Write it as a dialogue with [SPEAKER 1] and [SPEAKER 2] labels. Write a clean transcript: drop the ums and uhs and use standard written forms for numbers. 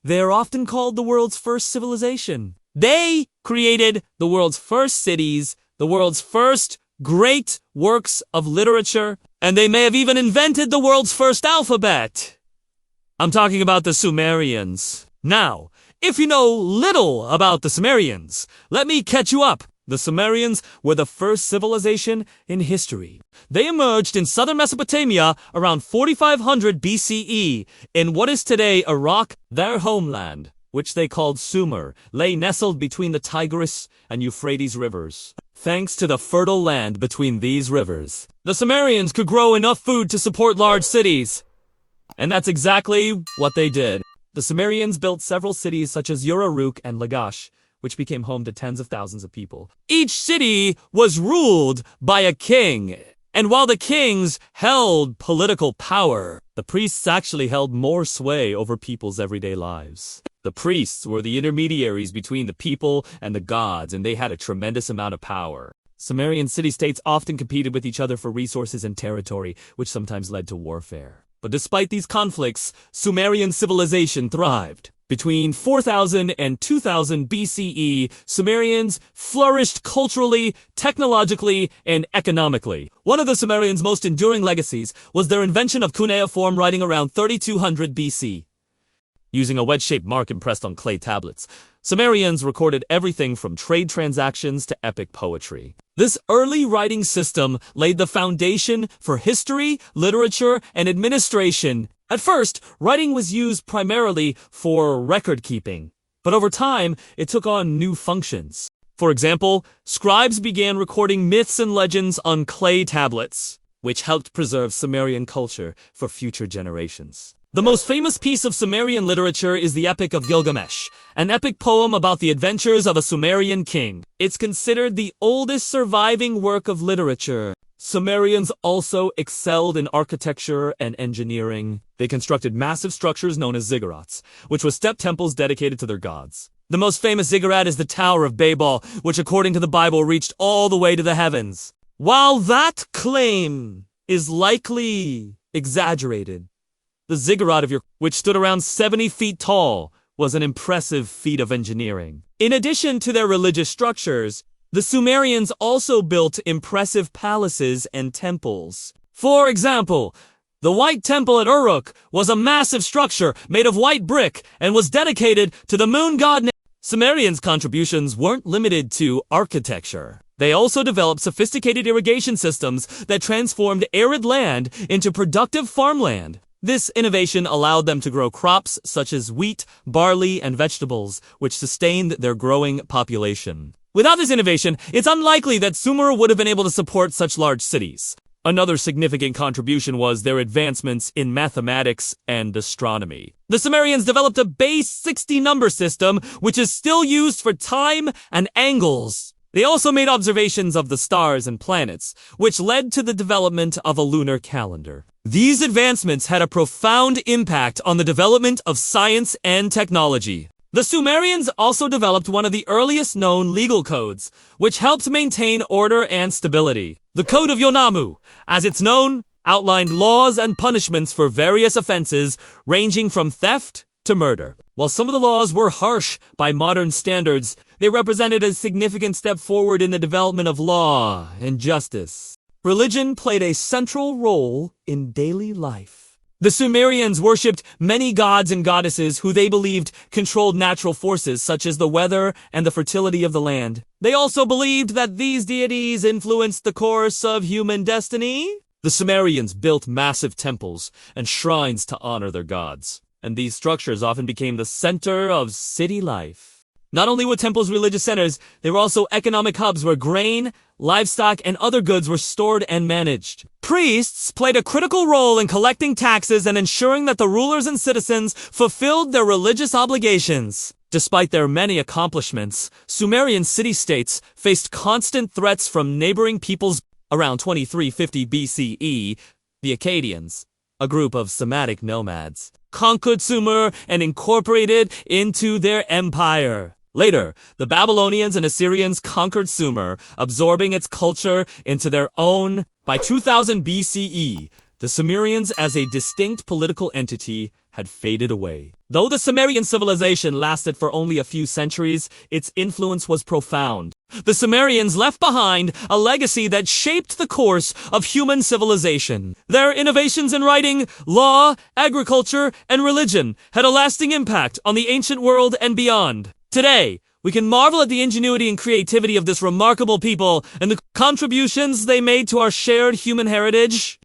[SPEAKER 1] They are often called the world's first civilization. They created the world's first cities, the world's first great works of literature, and they may have even invented the world's first alphabet. I'm talking about the Sumerians. Now, if you know little about the Sumerians, let me catch you up. The Sumerians were the first civilization in history. They emerged in southern Mesopotamia around 4500 BCE in what is today Iraq. Their homeland, which they called Sumer, lay nestled between the Tigris and Euphrates rivers. Thanks to the fertile land between these rivers, the Sumerians could grow enough food to support large cities. And that's exactly what they did. The Sumerians built several cities such as Uruk and Lagash, which became home to tens of thousands of people. Each city was ruled by a king, and while the kings held political power, the priests actually held more sway over people's everyday lives. The priests were the intermediaries between the people and the gods, and they had a tremendous amount of power. Sumerian city-states often competed with each other for resources and territory, which sometimes led to warfare. But despite these conflicts, Sumerian civilization thrived. Between 4000 and 2000 BCE, Sumerians flourished culturally, technologically, and economically. One of the Sumerians' most enduring legacies was their invention of cuneiform writing around 3200 BC. Using a wedge-shaped mark impressed on clay tablets, Sumerians recorded everything from trade transactions to epic poetry. This early writing system laid the foundation for history, literature, and administration. At first, writing was used primarily for record-keeping, but over time, it took on new functions. For example, scribes began recording myths and legends on clay tablets, which helped preserve Sumerian culture for future generations. The most famous piece of Sumerian literature is the Epic of Gilgamesh, an epic poem about the adventures of a Sumerian king. It's considered the oldest surviving work of literature. Sumerians also excelled in architecture and engineering. They constructed massive structures known as Ziggurats, which were step temples dedicated to their gods. The most famous ziggurat is the Tower of Babel, which according to the Bible reached all the way to the heavens. While that claim is likely exaggerated, the ziggurat of Uruk, which stood around 70 feet tall, was an impressive feat of engineering. In addition to their religious structures, the Sumerians also built impressive palaces and temples. For example, the White Temple at Uruk was a massive structure made of white brick and was dedicated to the moon god. Sumerians' contributions weren't limited to architecture. They also developed sophisticated irrigation systems that transformed arid land into productive farmland. This innovation allowed them to grow crops such as wheat, barley, and vegetables, which sustained their growing population. Without this innovation, it's unlikely that Sumer would have been able to support such large cities. Another significant contribution was their advancements in mathematics and astronomy. The Sumerians developed a base 60 number system, which is still used for time and angles. They also made observations of the stars and planets, which led to the development of a lunar calendar. These advancements had a profound impact on the development of science and technology. The Sumerians also developed one of the earliest known legal codes, which helped maintain order and stability. The Code of Yonamu, as it's known, outlined laws and punishments for various offenses ranging from theft to murder. While some of the laws were harsh by modern standards, they represented a significant step forward in the development of law and justice. Religion played a central role in daily life. The Sumerians worshipped many gods and goddesses who they believed controlled natural forces such as the weather and the fertility of the land. They also believed that these deities influenced the course of human destiny. The Sumerians built massive temples and shrines to honor their gods, and these structures often became the center of city life. Not only were temples religious centers, they were also economic hubs where grain, livestock, and other goods were stored and managed. Priests played a critical role in collecting taxes and ensuring that the rulers and citizens fulfilled their religious obligations. Despite their many accomplishments, Sumerian city-states faced constant threats from neighboring peoples. Around 2350 BCE, the Akkadians, a group of Semitic nomads, conquered Sumer and incorporated into their empire. Later, the Babylonians and Assyrians conquered Sumer, absorbing its culture into their own. By 2000 BCE, the Sumerians as a distinct political entity had faded away. Though the Sumerian civilization lasted for only a few centuries, its influence was profound. The Sumerians left behind a legacy that shaped the course of human civilization. Their innovations in writing, law, agriculture, and religion had a lasting impact on the ancient world and beyond. Today, we can marvel at the ingenuity and creativity of this remarkable people and the contributions they made to our shared human heritage.